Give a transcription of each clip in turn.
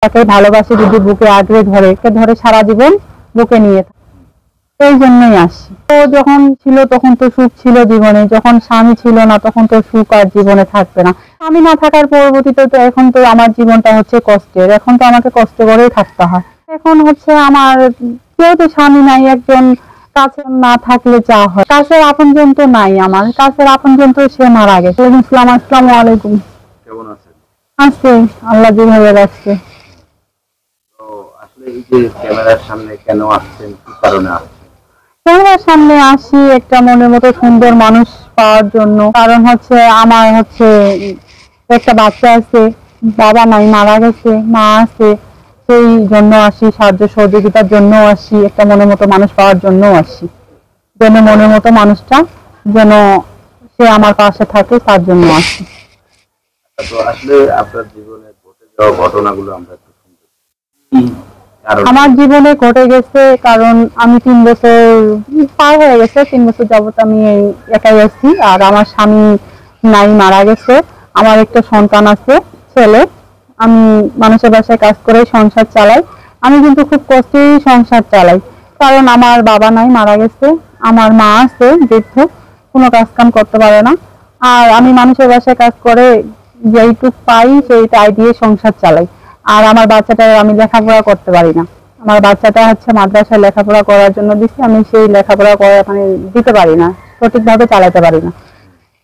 তাকে ভালোবাসে যদি বুকে আগলে ধরে ধরে সারা জীবন বুকে নিয়ে থাকে। এই জন্যই আসি। তো যখন ছিল তখন তো সুখ ছিল জীবনে, যখন স্বামী ছিল না তখন তো সুখ আর জীবনে থাকবে না। স্বামী না থাকার পরবর্তীতে তো এখন তো আমার জীবনটা হচ্ছে কষ্টের, এখন তো আমাকে কষ্ট করেই থাকতে হয়। এখন হচ্ছে আমার কেউ তো স্বামী নাই, একজন কাছে না থাকলে যা হয়, কাছের আপনজন তো নাই, আমার কাছের আপনজন তো সে মারা গেছে। আসসালামু আলাইকুম। কেমন আছেন? আছে, আল্লাহ যেভাবে রাখছে। তো আসলে এই যে ক্যামেরার সামনে কেন আসছেন, কি কারণে আসছেন? ক্যামেরার সামনে আসি একটা মনের মতো সুন্দর মানুষ পাওয়ার জন্য। কারণ হচ্ছে আমার হচ্ছে একটা বাচ্চা আছে, বাবা নাই, মারা গেছে, মা আছে, সেই জন্য আসি। সাহায্য সহযোগিতার জন্য আসি, একটা মনের মতো মানুষ পাওয়ার জন্য আসি, যেন মনের মতো মানুষটা যেন সে আমার পাশে থাকে, তার জন্য আসি। তো আসলে আপনার জীবনে ঘটে যাওয়া ঘটনাগুলো আমরা একটু শুনতে চাই। আমার জীবনে ঘটে গেছে, কারণ আমি 3 বছর পার হয়ে গেছে, 3 বছর যাবত আমি একাই আছি। আর আমার স্বামী নাই, মারা গেছে। আমার একটা সন্তান আছে, ছেলে। আমি মানুষের বাসায় কাজ করে সংসার চালাই। আমি কিন্তু খুব কষ্টেই সংসার চালাই, কারণ আমার বাবা নাই, মারা গেছে। আমার মা আছে বৃদ্ধ, কোনো কাজ কাম করতে পারে না। আর আমি মানুষের বাসায় কাজ করে যেইটুক পাই সেইটাই দিয়ে সংসার চালাই। আর আমার বাচ্চাটা আমি লেখাপড়া করতে পারি না। আমার বাচ্চাটা হচ্ছে মাদ্রাসায় লেখাপড়া করার জন্য দিচ্ছি, আমি সেই লেখাপড়া করা মানে দিতে পারি না, সঠিকভাবে চালাতে পারি না।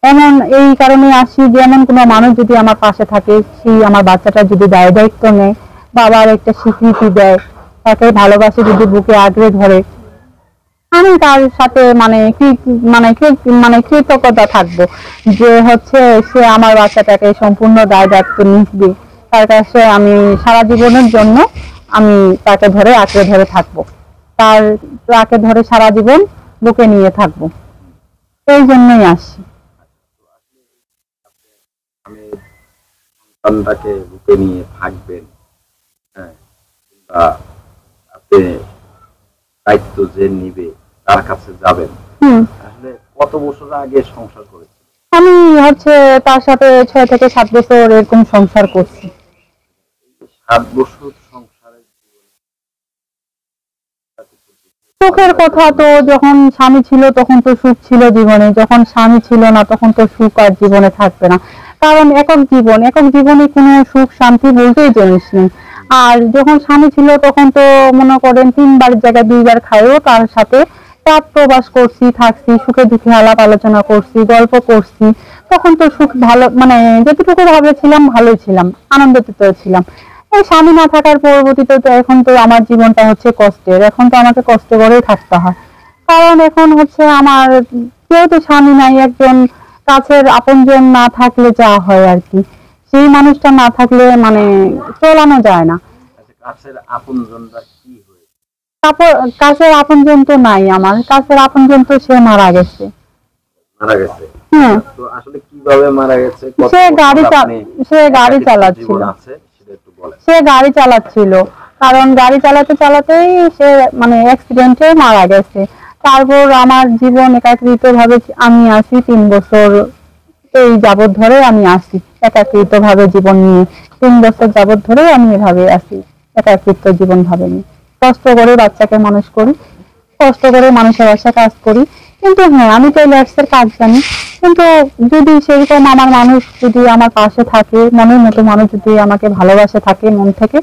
এমন এই কারণে আসি যে এমন কোনো মানুষ যদি আমার পাশে থাকে, সেই আমার বাচ্চাটা যদি দায় দায়িত্ব নেয়, বাবার একটা স্বীকৃতি দেয়, তাকে ভালোবাসে যদি বুকে আগলে ধরে, আমি তার সাথে মানে কৃতজ্ঞতা থাকবো যে হচ্ছে সে আমার বাচ্চাটাকে সম্পূর্ণ দায় দায়িত্ব নিবে। তার কাছে আমি সারা জীবনের জন্য আমি তাকে ধরে আঁকড়ে ধরে থাকবো, তার আঁকড়ে ধরে সারা জীবন বুকে নিয়ে থাকবো। এই জন্যই আসি। আমি সন্তানটাকে বুকে নিয়ে থাকবেন, হ্যাঁ, বা আপনি দায়িত্ব যে নিবে তার কাছে যাবেন। আসলে কত বছর আগে সংসার করেছেন? আমি হচ্ছে তার সাথে 6 থেকে 7 বছর এরকম সংসার করছি। 7 বছর সংসারের সুখের কথা তো যখন স্বামী ছিল তখন তো সুখ ছিল জীবনে, যখন স্বামী ছিল না তখন তো সুখ আর জীবনে থাকবে না। কারণ একক জীবনে কোনো সুখ শান্তি বলতেই জিনিস নেই। আর যখন স্বামী ছিল তখন তো মনে করেন 3 বারের জায়গায় 2 বার খাইও তার সাথে রাত প্রবাস করছি, থাকছি, সুখে দুঃখে আলাপ আলোচনা করছি, গল্প করছি। তখন তো সুখ ভালো, মানে যতটুকু ভাবে ছিলাম ভালোই ছিলাম, আনন্দিত ছিলাম। এই স্বামী না থাকার পরবর্তীতে তো এখন তো আমার জীবনটা হচ্ছে কষ্টের, এখন তো আমাকে কষ্ট করেই থাকতে হয়। কারণ এখন হচ্ছে আমার কেউ তো স্বামী নাই, একজন কাছের আপনজন না থাকলে যা হয় আর কি, সেই মানুষটা না থাকলে মানে চলানো যায় না। কাছের আপনজনরা কি হয়েছে? কাছের আপনজন তো নাই, আমার কাছের আপনজন তো সে মারা গেছে। মারা গেছে? হ্যাঁ। তো আসলে কিভাবে মারা গেছে? সে গাড়ি চালাচ্ছিল। সে গাড়ি চালাচ্ছিল, কারণ গাড়ি চালাতে চালাতেই সে মানে অ্যাক্সিডেন্টে মারা গেছে। তারপর আমার জীবন একাকৃত ভাবে আমি আসি 3 বছর এই যাবৎ ধরে আমি আসি একাকৃত ভাবে জীবন নিয়ে। 3 বছর যাবৎ ধরে আমি এভাবে আসি একাকৃত জীবন ভাবে নিয়ে। কষ্ট করে বাচ্চাকে মানুষ করি, কষ্ট করে মানুষের বাসায় কাজ করি। কিন্তু হ্যাঁ, আমি টেইলার্সের কাজ জানি, কিন্তু যদি সেরকম আমার মানুষ যদি আমার পাশে থাকে, মনের মতো মানুষ যদি আমাকে ভালোবাসে থাকে মন থেকে,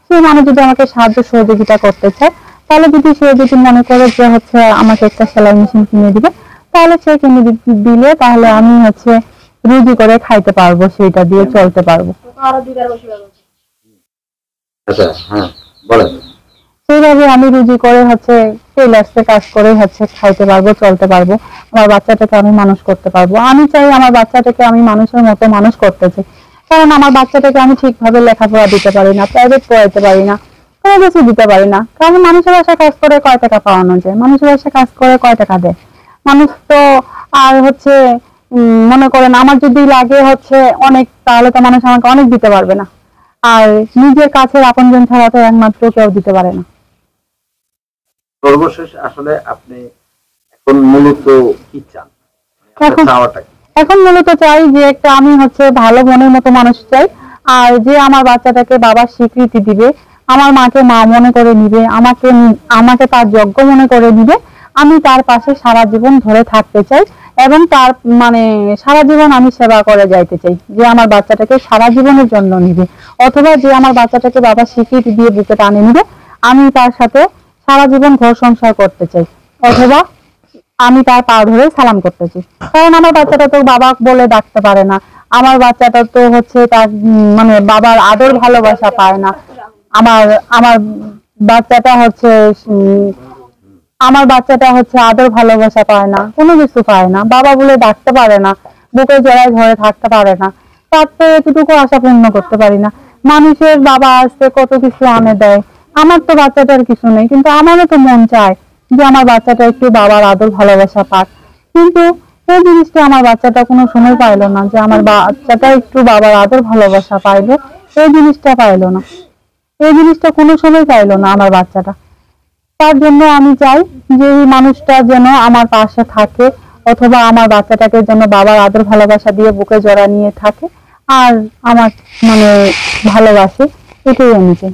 সেই মানুষ যদি আমাকে সাহায্য সহযোগিতা করতে চায়, তাহলে সে যদি মনে করে যে হচ্ছে আমাকে একটা সেলাই মেশিন কিনে দিবে, তাহলে সে কিনে দিলে তাহলে আমি হচ্ছে রুজি করে খাইতে পারবো, সেটা দিয়ে চলতে পারবো। আচ্ছা, হ্যাঁ বলেন। সেইভাবে আমি রুজি করে হচ্ছে টেইলার্সের কাজ করে হচ্ছে খাইতে পারবো, চলতে পারবো, আমার বাচ্চাটাকে আমি মানুষ করতে পারবো। আমি চাই আমার বাচ্চাটাকে আমি মানুষের মতো মানুষ করতে চাই। কারণ আমার বাচ্চাটাকে আমি ঠিকভাবে লেখাপড়া দিতে পারি না, প্রাইভেট পড়াইতে পারি না, কোনো কিছু দিতে পারি না। কারণ মানুষের বাসায় কাজ করে কয় টাকা পাওয়ানো যায়, মানুষের বাসায় কাজ করে কয় টাকা দেয় মানুষ তো। আর হচ্ছে মনে করেন আমার যদি লাগে হচ্ছে অনেক, তাহলে তো মানুষ আমাকে অনেক দিতে পারবে না। আর নিজের কাছের আপনজন ছাড়া তো একমাত্র কেউ দিতে পারে না। সর্বশেষ আসলে আপনি এখন মূলত কি চান? এখন মূলত চাই যে একটা আমি হচ্ছে ভালো মনের মতো মানুষ চাই। আর যে আমার বাচ্চাটাকে বাবার স্বীকৃতি দিবে, আমার মাকে মা মনে করে নিবে, আমাকে তার যোগ্য মনে করে নিবে, আমি তার পাশে সারা জীবন ধরে থাকতে চাই এবং তার মানে সারা জীবন আমি সেবা করে যাইতে চাই। যে আমার বাচ্চাটাকে সারা জীবনের জন্য নিবে, অথবা যে আমার বাচ্চাটাকে বাবার স্বীকৃতি দিয়ে বুকে টানে নিবে, আমি তার সাথে সারা জীবন ঘর সংসার করতে চাই, অথবা আমি তার পা ধরে সালাম করতে চাই। কারণ আমার বাচ্চাটা তো বাবা বলে ডাকতে পারে না, আমার বাচ্চাটা তো হচ্ছে তার মানে বাবার আদর ভালোবাসা পায় না। আমার আমার বাচ্চাটা হচ্ছে আমার বাচ্চাটা হচ্ছে আদর ভালোবাসা পায় না, কোনো কিছু পায় না, বাবা বলে ডাকতে পারে না, বুকে জড়ায় ঘরে থাকতে পারে না। তার তো এতটুকু আশা পূর্ণ করতে পারি না। মানুষের বাবা আসতে কত কিছু আনে দেয়, আমার তো বাচ্চাটার কিছু নেই, কিন্তু আমারও তো মন চায় যে আমার বাচ্চাটা একটু বাবার আদর ভালোবাসা পাক। কিন্তু এই জিনিসটা আমার বাচ্চাটা কোনো সময় পাইলো না, যে আমার বাচ্চাটা একটু বাবার আদর ভালোবাসা পাইলো, এই জিনিসটা পাইলো না, এই জিনিসটা কোনো সময় পাইলো না আমার বাচ্চাটা। তার জন্য আমি চাই যে এই মানুষটা যেন আমার পাশে থাকে, অথবা আমার বাচ্চাটাকে যেন বাবার আদর ভালোবাসা দিয়ে বুকে জড়া নিয়ে থাকে আর আমার মানে ভালোবাসে, এটাই আমি চাই।